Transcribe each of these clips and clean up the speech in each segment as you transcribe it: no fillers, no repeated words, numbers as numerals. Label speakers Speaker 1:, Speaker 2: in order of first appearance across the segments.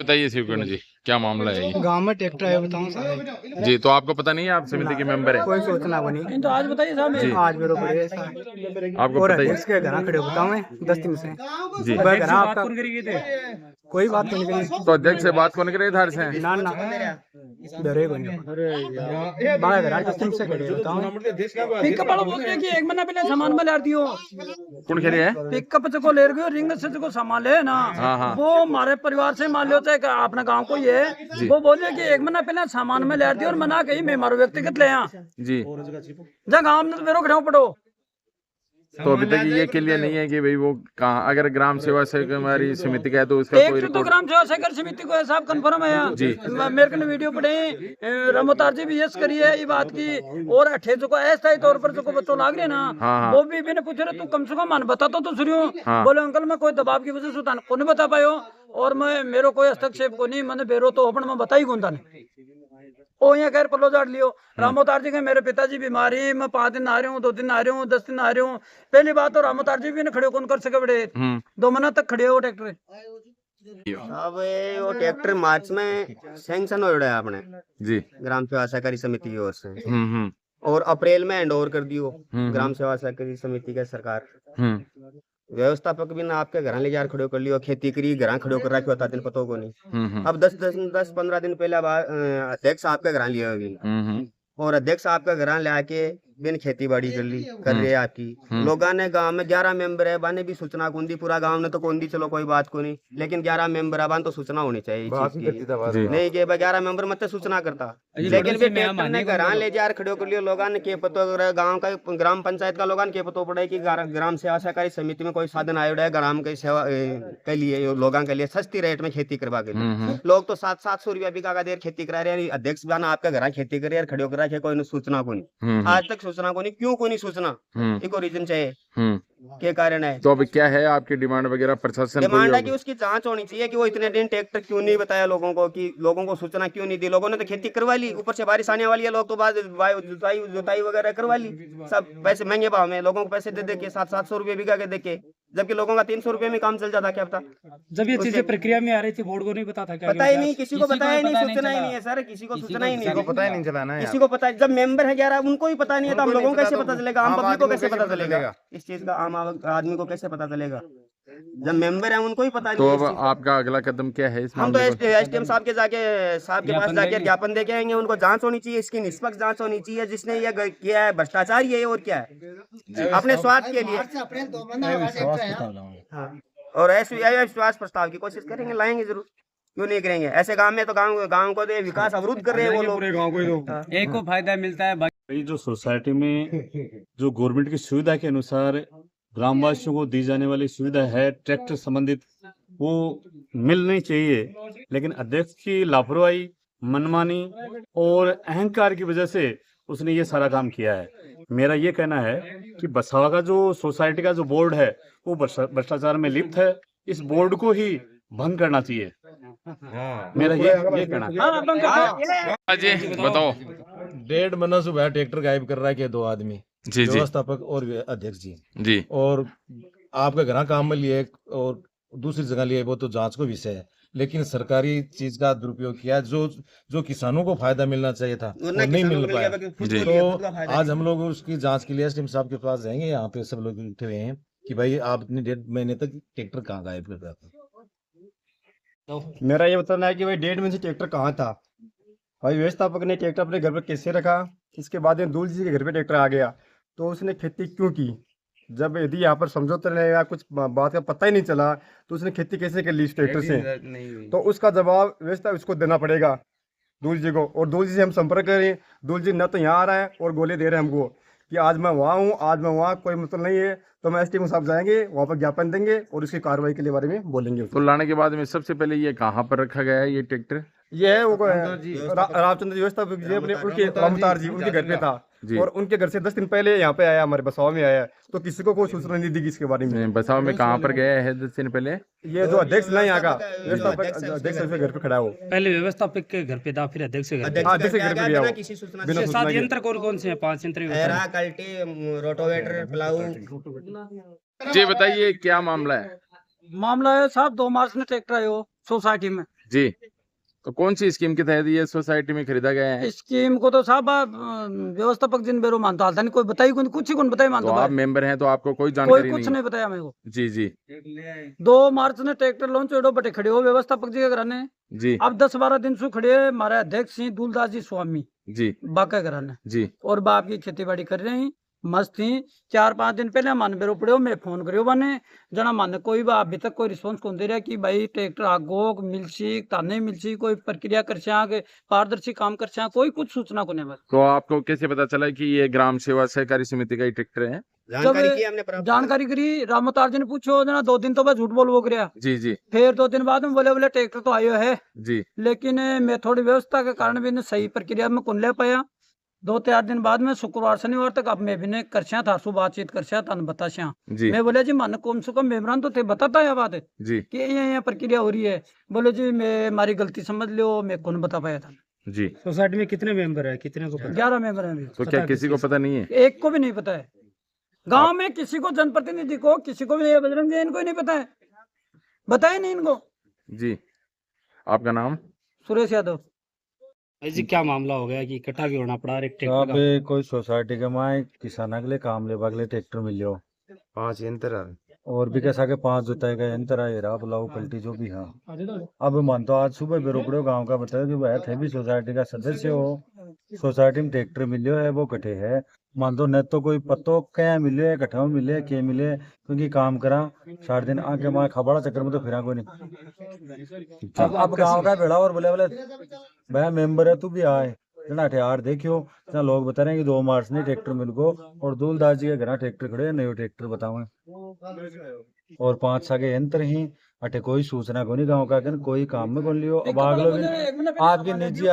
Speaker 1: बताइए शिवकर्ण जी, क्या मामला है ये?
Speaker 2: गांव में ट्रैक्टर है, बताऊं साहब।
Speaker 1: जी, तो आपको पता नहीं है, आप समिति के मेंबर हैं?
Speaker 2: कोई सोचना को नहीं।
Speaker 3: तो आज बताइए साहब।
Speaker 1: जी,
Speaker 2: आज मेरे को ये साहब
Speaker 1: आपको
Speaker 2: और
Speaker 1: पता ही है?
Speaker 2: अध्यक्ष के घर खड़े होता हूँ मैं 10 दिन से।
Speaker 1: जी,
Speaker 2: वह घर आपका कोई बात नहीं करी।
Speaker 1: तो अध्यक्ष से बात कौन करे इधर से?
Speaker 2: ना ना डरे को नहीं। बाहर घर 10 दिन से खड़े होता हूँ।
Speaker 3: पिकअप वाला बोल रहे कि एक महीना पहले सामान में ला दियो।
Speaker 1: कौन खेले है?
Speaker 3: पिकअप से को ले गयो, रिंग से को सामान ले ना।
Speaker 1: हाँ, हाँ।
Speaker 3: वो हमारे परिवार से मान लो चाहे अपना गांव को ही है। वो बोल रहे कि एक महीना पहले सामान में ले दियो और मना कही मैं मारो व्यक्तिगत ले यहाँ
Speaker 1: जी,
Speaker 3: जा गाँव में तो मेरे खड़े पड़ो।
Speaker 1: तो अभी तक ये क्लियर नहीं है कि भाई वो कहाँ, अगर ग्राम सेवा से हमारी समिति का है तो उसका कोई
Speaker 3: एक तो
Speaker 1: रिकॉर्ड?
Speaker 3: ग्राम सेवा सहकारी समिति को है साहब कन्फर्म है
Speaker 1: जी।
Speaker 3: मेरे को वीडियो पड़े रमोतार जी भी यस करी है ये बात की। और अठे जो को अस्थायी तौर पर जो को बच्चों लाग रहे ना,
Speaker 1: हाँ, हाँ।
Speaker 3: वो भी मैंने पूछ रहे तू कम से कम मान बता तो शुरू।
Speaker 1: हाँ।
Speaker 3: बोले अंकल मैं कोई दबाव की वजह से को नहीं बता पायो और मैं मेरे कोई हस्तक्षेप को नहीं मैंने बेरो तो अपन मैं बता ही कौन था ओ यहाँ खैर पल्लो जाट लियो। रामोतार जी के मेरे पिताजी बीमारी, मैं 5 दिन आ रही हूँ, 2 दिन आ रही हूँ, 10 दिन आ रही हूँ। पहली बात तो रामोतार जी भी ने खड़े कौन कर सके बड़े 2 महीना तक खड़े हो ट्रैक्टर।
Speaker 4: अब वो ट्रैक्टर मार्च में सैंक्शन हो रहा है आपने
Speaker 1: जी,
Speaker 4: ग्राम सेवा सहकारी समिति की ओर से,
Speaker 1: हम्म,
Speaker 4: और अप्रैल में हैंड ओवर कर दियो ग्राम सेवा सहकारी समिति के सरकार। व्यवस्थापक भी ना आपके घर ले जार खड़ो कर लियो, खेती करी घर खड़ो कर रखो था दिन पतो को नहीं। अब 10-15 दिन पहले अध्यक्ष आपके घर लिया होगी और अध्यक्ष आपका घर ले आके बिन खेती बाड़ी कर रही है आपकी। लोगों ने गांव में 11 मेंबर है, बाने भी सूचना कौन दी, पूरा गांव ने तो कौन दी, चलो कोई बात को नहीं, लेकिन 11 मेंबर है, बान तो सूचना होनी चाहिए नहीं कि 11 मेंबर मत सूचना करता, लेकिन भी ट्रैक्टर ने घर ले जार खड़ो कर लियो। लोगों ने के पतो गांव का ग्राम पंचायत का लोगों ने के पतो पड़ा कि ग्राम सेवा सहकारी समिति में कोई साधन आयो है ग्राम की सेवा के लिए, लोगों के लिए सस्ती रेट में खेती करवा के लिए। लोग तो 700 रुपया बीघा का देर खेती करा रहे हैं, अध्यक्ष बना आपका घर खेती करे और खड़ो करा के कोई सूचना को नहीं, आज तक सूचना को नहीं। क्यों को नहीं सूचना, एक रीजन चाहिए क्या कारण है।
Speaker 1: तो अभी क्या है आपकी डिमांड वगैरह? प्रशासन
Speaker 4: डिमांड है कि उसकी जांच होनी चाहिए कि वो इतने दिन ट्रैक्टर क्यों नहीं बताया लोगों को, कि लोगों को सूचना क्यों नहीं दी। लोगों ने तो खेती करवा ली, ऊपर से बारिश आने वाली है, लोग तो बाद जुताई वगैरह करवा ली, सब पैसे महंगे भाव में लोगों को पैसे दे के 700 रुपये बीघा के देके, जबकि लोगों का 300 रुपये में काम चल जाता। क्या पता
Speaker 3: जब ये चीजें प्रक्रिया में आ रही थी बोर्ड को नहीं पता था क्या?
Speaker 4: पता ही नहीं, किसी को बताया नहीं, सूचना ही नहीं है सर, किसी को सूचना ही नहीं, पता ही नहीं चला ना, किसी को पता है। जब मेंबर है 11 उनको ही पता नहीं है तो हम लोगों को कैसे पता चलेगा, आम पब्लिक को कैसे पता चलेगा इस चीज का, आम आदमी को कैसे पता चलेगा जब मेंबर है उनको ही पता नहीं।
Speaker 1: तो अब आपका अगला कदम क्या है इस
Speaker 4: हम तो
Speaker 1: मामले पर?
Speaker 4: एसडीएम साहब के पास जाके ज्ञापन दे के आएंगे, उनको जांच होनी चाहिए, इसकी निष्पक्ष जांच होनी चाहिए। जिसने ये किया है भ्रष्टाचार ये और क्या है, अपने स्वार्थ के लिए। हाँ, और विश्वास प्रस्ताव की कोशिश करेंगे, लाएंगे जरूर, क्यों नहीं करेंगे। ऐसे गांव में तो गांव को तो विकास अवरुद्ध कर रहे हैं वो लोग,
Speaker 3: एक को फायदा मिलता है।
Speaker 5: भाई जो सोसाइटी में जो गवर्नमेंट की सुविधा के अनुसार ग्रामवासियों को दी जाने वाली सुविधा है ट्रैक्टर संबंधित, वो मिलनी चाहिए, लेकिन अध्यक्ष की लापरवाही, मनमानी और अहंकार की वजह से उसने ये सारा काम किया है। मेरा ये कहना है कि बसावा का जो सोसाइटी का जो बोर्ड है वो भ्रष्टाचार में लिप्त है, इस बोर्ड को ही भंग करना चाहिए। मेरा ये कहना है।
Speaker 1: जी बताओ।
Speaker 6: 1.5 महीना से वह ट्रैक्टर गायब कर रहा है कि 2 आदमी,
Speaker 1: जी जी
Speaker 6: व्यवस्थापक और अध्यक्ष जी
Speaker 1: जी।
Speaker 6: और आपके घर काम में लिए और दूसरी जगह लिए, वो तो जांच को विषय है, लेकिन सरकारी चीज का दुरुपयोग किया। जो किसानों को फायदा मिलना चाहिए था वो नहीं मिल पाया। तो आज हम लोग उसकी जांच के लिए एसडीएम साहब के पास जाएंगे। यहाँ पे सब लोग उठे हुए हैं कि भाई आप इतने 1.5 महीने तक ट्रैक्टर कहाँ गायब कर रहा था।
Speaker 7: मेरा ये बताना है कि भाई 1.5 महीने से ट्रैक्टर कहाँ था भाई। व्यवस्थापक ने ट्रैक्टर अपने घर पर कैसे रखा, इसके बाद में दूल जी के घर पे ट्रैक्टर आ गया तो उसने खेती क्यों की। जब यदि यहाँ पर समझौता नहीं या कुछ बात का पता ही नहीं चला तो उसने खेती कैसे कर ली इस ट्रैक्टर से, तो उसका जवाब व्यवस्था उसको देना पड़ेगा दूल जी को। और दूल जी से हम संपर्क करें, दूल जी न तो यहाँ आ रहा है और गोले दे रहे हैं हमको कि आज मैं वहाँ हूँ, आज मैं वहाँ, कोई मतलब नहीं है। तो मैं एसडीएम साहब जाएंगे, वहाँ पर ज्ञापन देंगे और उसकी कार्रवाई के लिए बारे में बोलेंगे।
Speaker 1: तो लाने के बाद में सबसे पहले ये कहाँ पर रखा गया है ये ट्रैक्टर?
Speaker 7: ये है वो रामचंद्र व्यवस्थापक जी अपने उनके रामतार जी उनके घर पे था और उनके घर से 10 दिन पहले यहाँ पे आया, हमारे बसाव में आया, तो किसी को कोई सूचना नहीं दी इसके बारे में।
Speaker 1: बसाव में कहाँ पर गया है 10 दिन पहले?
Speaker 7: ये जो अध्यक्ष ना यहाँ का व्यवस्थापक अध्यक्ष के घर पे खड़ा है वो।
Speaker 3: पहले व्यवस्थापक के घर पे था, फिर अध्यक्ष के घर पे।
Speaker 7: अध्यक्ष के घर पे गया वो बिना सूचना के।
Speaker 3: यंत्र कौन से हैं? 5 यंत्र।
Speaker 4: Rotavator, plough.
Speaker 1: जी बताइए क्या मामला है?
Speaker 3: मामला है साहब 2 मार्च में ट्रैक्टर आयो सोसाइटी में
Speaker 1: जी। तो कौन सी स्कीम के तहत ये सोसाइटी में खरीदा गया है?
Speaker 3: स्कीम को तो साहब आप व्यवस्थापक जिन बेरो मानता हालता नहीं, कोई बताई कुछ ही कौन बताई
Speaker 1: तो
Speaker 3: मानता
Speaker 1: आप
Speaker 3: भाई।
Speaker 1: मेंबर हैं तो आपको कोई
Speaker 3: कोई
Speaker 1: जानकारी
Speaker 3: कुछ
Speaker 1: नहीं
Speaker 3: नहीं बताया मेरे को।
Speaker 1: जी जी
Speaker 3: 2 मार्च ने ट्रैक्टर लॉन्च होडो बटे खड़े हो व्यवस्थापक जी के घराने।
Speaker 1: जी
Speaker 3: अब 10-12 दिन से खड़े है हमारे अध्यक्ष सिंह दूलदास जी स्वामी
Speaker 1: जी
Speaker 3: बाका घराने,
Speaker 1: जी
Speaker 3: और बाप की खेती बाड़ी कर रहे हैं मस्त थी। 4-5 दिन पहले मन बेरो पड़े मैं फोन करियो बने जना मन कोई बा अभी तक कोई रिस्पांस कौन दे रहा कि भाई ट्रैक्टर आगो मिलसी ताने मिलसी कोई प्रक्रिया कर के पारदर्शी काम कर कोई कुछ सूचना को नहीं। बस
Speaker 1: तो आपको कैसे पता चला कि ये ग्राम सेवा सहकारी समिति का ही ट्रैक्टर है?
Speaker 4: जानकारी की हमने प्राप्त
Speaker 3: जानकारी करी रामोतार जी ने पूछो जना 2 दिन तो बस झूठ बोल वो गया।
Speaker 1: जी जी
Speaker 3: फिर 2 दिन बाद में बोले ट्रैक्टर तो आयो है
Speaker 1: जी
Speaker 3: लेकिन मैं थोड़ी व्यवस्था के कारण भी सही प्रक्रिया में कौन ले पाया। 2-4 दिन बाद में शुक्रवार शनिवार तक अब मैं भी ने करशा था सु बातचीत करशा तन बताशा।
Speaker 1: जी
Speaker 3: मैं बोले जी मन कम से कम मेमरान तो थे बताता है बात
Speaker 1: जी
Speaker 3: कि ये प्रक्रिया हो रही है। बोले जी मैं हमारी गलती समझ लो मैं कौन बता पाया था।
Speaker 1: जी।
Speaker 2: सोसाइटी में कितने मेंबर है, कितने को पता?
Speaker 3: 11 मेंबर हैं अभी।
Speaker 1: तो क्या किसी को पता नहीं है?
Speaker 3: एक को भी नहीं पता है गांव में, किसी को जनप्रतिनिधि को किसी को भी नहीं, बजरंग जी इनको ही नहीं पता है, बताया नहीं इनको।
Speaker 1: जी आपका नाम?
Speaker 3: सुरेश यादव।
Speaker 2: जी क्या मामला हो गया कि इकट्ठा भी होना पड़ा एक
Speaker 8: अब
Speaker 2: ट्रैक्टर
Speaker 8: कोई सोसाइटी के माए किसाना के लिए काम लेवा के लिए ट्रैक्टर मिलियो
Speaker 7: 5 यंत्र
Speaker 8: और भी कैसा के 5 जुताई का यंत्र है रहा बुलाओ पलटी जो भी हाँ। अब मन तो आज सुबह बेरोपड़े गांव का बताया कि वह थे भी सोसाइटी का सदस्य हो, सोसाइटी में ट्रैक्टर मिलियो है वो कटे है मान तो न तो कोई पत्तो क्या मिले कठा मिले के मिले क्योंकि काम करा 4 दिन आके माँ खबड़ा चक्कर में तो फिरा कोई नहीं। अब गाँव का भेड़ा और बोले भाई मेंबर है तू भी आए जना ठेहार देखियो जना लोग बता रहे हैं कि 2 मार्च ने ट्रैक्टर मिल गो और दूलदास जी के घर ट्रैक्टर खड़े नयो ट्रैक्टर बताओ और 5 सागे यंत्र ही अटे कोई सूचना को नहीं गाँव का कोई काम में कौन लियो। अब आग लोग आपके निजी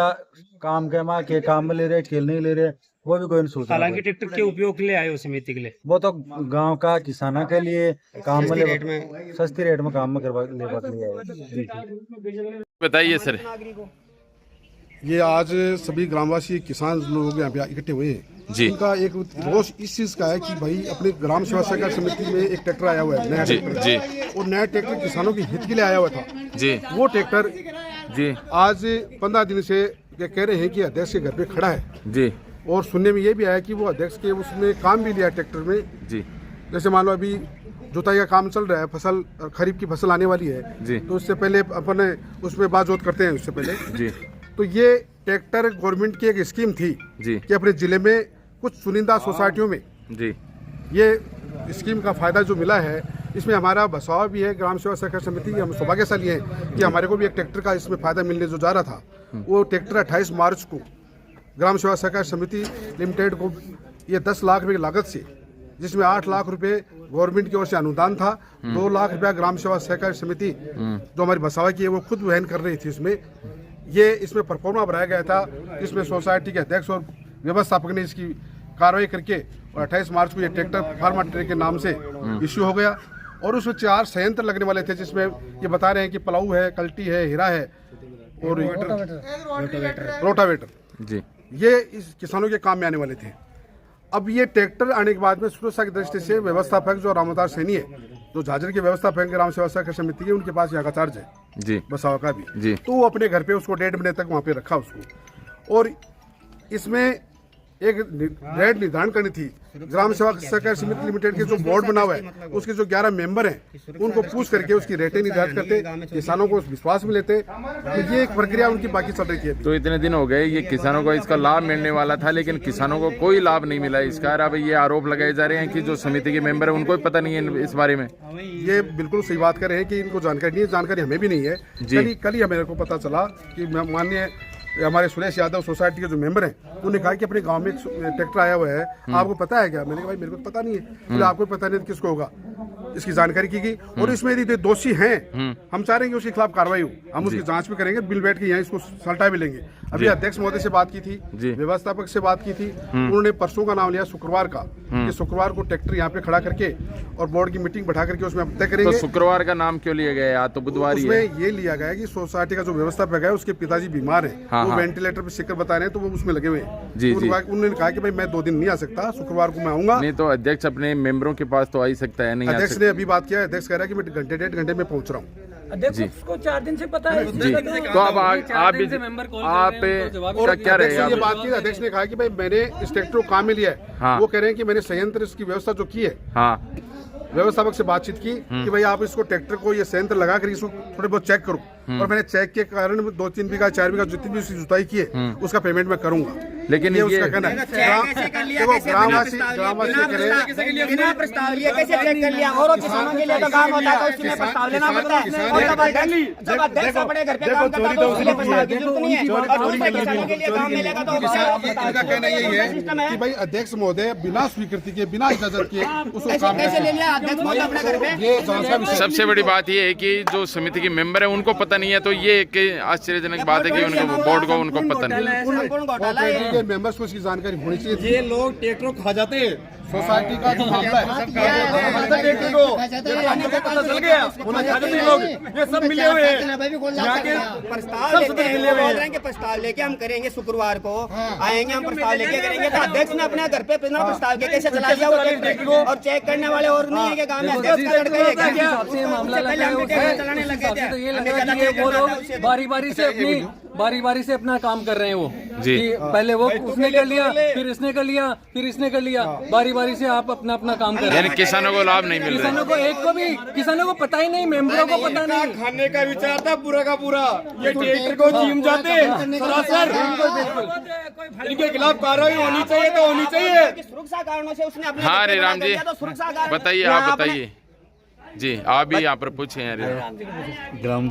Speaker 8: काम के माँ के काम में ले रहे खेल नहीं ले रहे वो भी कोई सूचना।
Speaker 2: हालांकि ट्रैक्टर के उपयोग के लिए आए हो समिति के लिए,
Speaker 8: वो तो गांव का किसाना के लिए काम में सस्ती रेट में काम में करवा लेवा के लिए आए।
Speaker 1: बताइए सर।
Speaker 9: ये आज सभी ग्रामवासी किसान लोग यहाँ पे इकट्ठे हुए हैं
Speaker 1: जी।
Speaker 9: इनका एक रोष इस चीज का है कि भाई अपने ग्राम सेवा सहकारी समिति में एक ट्रैक्टर आया हुआ है नया
Speaker 1: जी
Speaker 9: ट्रैक्टर
Speaker 1: जी
Speaker 9: और नया ट्रैक्टर किसानों के हित के लिए आया हुआ था
Speaker 1: जी
Speaker 9: वो ट्रैक्टर
Speaker 1: जी
Speaker 9: आज 15 दिन से कह रहे हैं कि अध्यक्ष के घर पे खड़ा है
Speaker 1: जी
Speaker 9: और सुनने में ये भी आया कि वो अध्यक्ष के उसने काम भी लिया ट्रैक्टर में।
Speaker 1: जी
Speaker 9: जैसे मान लो अभी जुताई का काम चल रहा है, फसल खरीफ की फसल आने वाली है
Speaker 1: जी
Speaker 9: तो उससे पहले अपने उसमें बातचीत करते हैं उससे पहले
Speaker 1: जी
Speaker 9: तो ये ट्रैक्टर गवर्नमेंट की एक स्कीम थी
Speaker 1: जी
Speaker 9: कि अपने जिले में कुछ चुनिंदा सोसाइटियों में
Speaker 1: जी
Speaker 9: ये स्कीम का फायदा जो मिला है इसमें हमारा बसाव भी है। ग्राम सेवा सहकारी समिति हम सौभाग्यशाली हैं कि हमारे को भी एक ट्रैक्टर का इसमें फायदा मिलने जो जा रहा था वो ट्रैक्टर 28 मार्च को ग्राम सेवा सहकारी समिति लिमिटेड को ये 10 लाख रुपए की लागत से, जिसमें 8 लाख रुपए गवर्नमेंट की ओर से अनुदान था, 2 लाख रुपया ग्राम सेवा सहकारी समिति जो हमारी बसावा की है वो खुद वहन कर रही थी। इसमें परफॉर्मा बनाया गया था जिसमें सोसाइटी के अध्यक्ष और व्यवस्थापक ने इसकी कार्रवाई करके और 28 मार्च को ये ट्रैक्टर फार्मा ट्रैक के नाम से इश्यू हो गया और उसमें 4 संयंत्र लगने वाले थे जिसमें ये बता रहे हैं कि पलाऊ है, कल्टी है, हीरा है और रोटावेटर
Speaker 1: जी
Speaker 9: ये इस किसानों के काम में आने वाले थे। अब ये ट्रैक्टर आने के बाद में सुरक्षा की दृष्टि से व्यवस्थापक जो रामोतार सैनी है जो झाझर के व्यवस्थापक ग्राम सेवा सहकारी समिति के उनके पास यहाँ का चार्ज है
Speaker 1: जी
Speaker 9: बसावा का भी
Speaker 1: जी
Speaker 9: तो वो अपने घर पे उसको 1.5 महीने तक वहाँ पे रखा उसको और इसमें एक रेट निर्धारण करनी थी। ग्राम सेवा सहकारी समिति लिमिटेड के जो बोर्ड बना हुआ है उसके जो 11 मेंबर हैं उनको पूछ करके उसकी रेटें निर्धारित करते, किसानों को विश्वास में लेते, तो ये एक प्रक्रिया उनकी बाकी चल रही थी।
Speaker 1: तो इतने दिन हो गए ये किसानों को इसका लाभ मिलने वाला था लेकिन किसानों को कोई लाभ नहीं मिला। इसका अब ये आरोप लगाए जा रहे हैं कि जो समिति के मेंबर है उनको भी पता नहीं है इस बारे में।
Speaker 9: ये बिल्कुल सही बात कर रहे हैं कि इनको जानकारी नहीं है, जानकारी हमें भी नहीं है। कल ही हमें को पता चला कि माननीय हमारे सुरेश यादव सोसाइटी के जो मेंबर हैं उन्होंने कहा कि अपने गांव में ट्रैक्टर आया हुआ है, आपको पता है क्या? मैंने कहा भाई मेरे को पता नहीं है। बोले आपको पता नहीं तो किसको होगा? इसकी जानकारी की गई और इसमें यदि दोषी हैं हम चाह रहे हैं कि उसके खिलाफ कार्रवाई हो, हम उसकी जांच भी करेंगे, बिल बैठ के यहाँ इसको सल्टा भी लेंगे। अभी अध्यक्ष महोदय से बात की थी, व्यवस्थापक से बात की थी, उन्होंने परसों का नाम लिया शुक्रवार का कि शुक्रवार को ट्रैक्टर यहाँ पे खड़ा करके और बोर्ड की मीटिंग बैठा करके उसमें तय करेंगे।
Speaker 1: तो शुक्रवार का नाम क्यों लिया गया? आज तो बुधवार ही है।
Speaker 9: उसमें ये लिया गया कि सोसाइटी का जो व्यवस्थापक है उसके पिताजी बीमार है, वो वेंटिलेटर पे शिकर बता रहे हैं तो वो उसमें लगे हुए हैं। उन्होंने कहा कि भाई मैं 2 दिन नहीं आ सकता, शुक्रवार को मैं आऊंगा।
Speaker 1: नहीं तो अध्यक्ष अपने मेंबरों के पास तो आ ही सकता है। नहीं
Speaker 9: अध्यक्ष ने अभी बात किया, अध्यक्ष कह रहा है कि मैं घंटे 1.5 घंटे में पहुंच रहा हूँ।
Speaker 3: अध्यक्ष को 4 दिन से पता है।
Speaker 1: जी, तो अब आप भी का क्या
Speaker 9: अध्यक्ष
Speaker 1: रहेगा?
Speaker 9: ने ये बात की, अध्यक्ष ने कहा कि भाई मैंने इस ट्रैक्टर को काम में लिया है।
Speaker 1: हाँ।
Speaker 9: वो कह रहे हैं कि मैंने संयंत्र इसकी व्यवस्था जो की है,
Speaker 1: हाँ,
Speaker 9: व्यवस्थापक से बातचीत की कि भाई आप इसको ट्रैक्टर को ये संयंत्र लगा कर इसको थोड़े बहुत चेक करो, और मैंने चेक के कारण 2-3 बीघा 4 बीघा जितनी भी उसकी जुताई की है उसका पेमेंट मैं करूंगा।
Speaker 1: लेकिन
Speaker 9: ये
Speaker 1: ये
Speaker 9: उसका कहना है। देखो ग्रामवासी करें
Speaker 4: बिना प्रस्ताव लिए कैसे चेक कर लिया? और किसानों के लिए तो काम होता है, तो उसमें प्रस्ताव लेना पड़ता है। और जब अध्यक्ष अपने घर पे काम करता है तो उसके प्रस्ताव की जरूरत नहीं है, और दूसरे किसानों के लिए काम मिलेगा तो
Speaker 9: इनका कहना यही है कि भाई अध्यक्ष महोदय बिना स्वीकृति के, बिना इजाजत के उसको काम
Speaker 4: कैसे ले लिया अध्यक्ष महोदय अपने घर पे?
Speaker 9: ये जांच का विषय।
Speaker 1: सबसे बड़ी बात ये है कि जो समिति के मेंबर है उनको पता नहीं है, तो ये एक आश्चर्यजनक बात है कि उनको बोर्ड को उनको पता नहीं है।
Speaker 4: संपूर्ण घोटाला है।
Speaker 9: कोऑपरेटिव के मेंबर्स को इसकी जानकारी होनी चाहिए।
Speaker 7: ये लोग ट्रैक्टर खा जाते हैं
Speaker 9: सोसाइटी का जो मामला है
Speaker 7: ट्रैक्टर को पता चल गया, लोग ये सब मिले हुए हैं, यहाँ के
Speaker 4: प्रस्ताव लेके बोल रहे हैं कि प्रस्ताव लेके हम करेंगे, शुक्रवार को आएंगे, हम प्रस्ताव लेके करेंगे। तो अध्यक्ष ने अपने घर पे बिना प्रस्ताव के कैसे चला दिया वो ट्रैक्टर को? और चेक करने वाले और नहीं है कि गांव में अध्यक्ष का लड़का है क्या? उससे पहले हम ट्रैक्टर चलाने लगे थे।
Speaker 10: तो ये लग रहा है कि वो लोग बारी बारी से अपना काम कर रहे हैं वो
Speaker 1: जी।
Speaker 10: कि पहले वो उसने कर लिया, फिर इसने कर लिया, फिर इसने कर लिया, बारी से आप अपना काम कर रहे
Speaker 1: यानी
Speaker 10: हैं।
Speaker 1: किसानों को लाभ नहीं मिल रहा
Speaker 10: किसानों को एक को भी किसानों को पता ही नहीं, मेंबरों को पता नहीं।
Speaker 7: खाने का विचार था पूरा का पूरा, ये ट्रैक्टर को जीम जाते सरासर। इनके खिलाफ कार्रवाई होनी चाहिए तो होनी चाहिए।
Speaker 4: सुरक्षा कारणों से उसने अपने
Speaker 1: हाँ, हरे राम जी,
Speaker 4: सुरक्षा कारण
Speaker 1: बताइए, आप बताइए जी, आप भी यहाँ पर पूछे हैं।
Speaker 5: ग्राम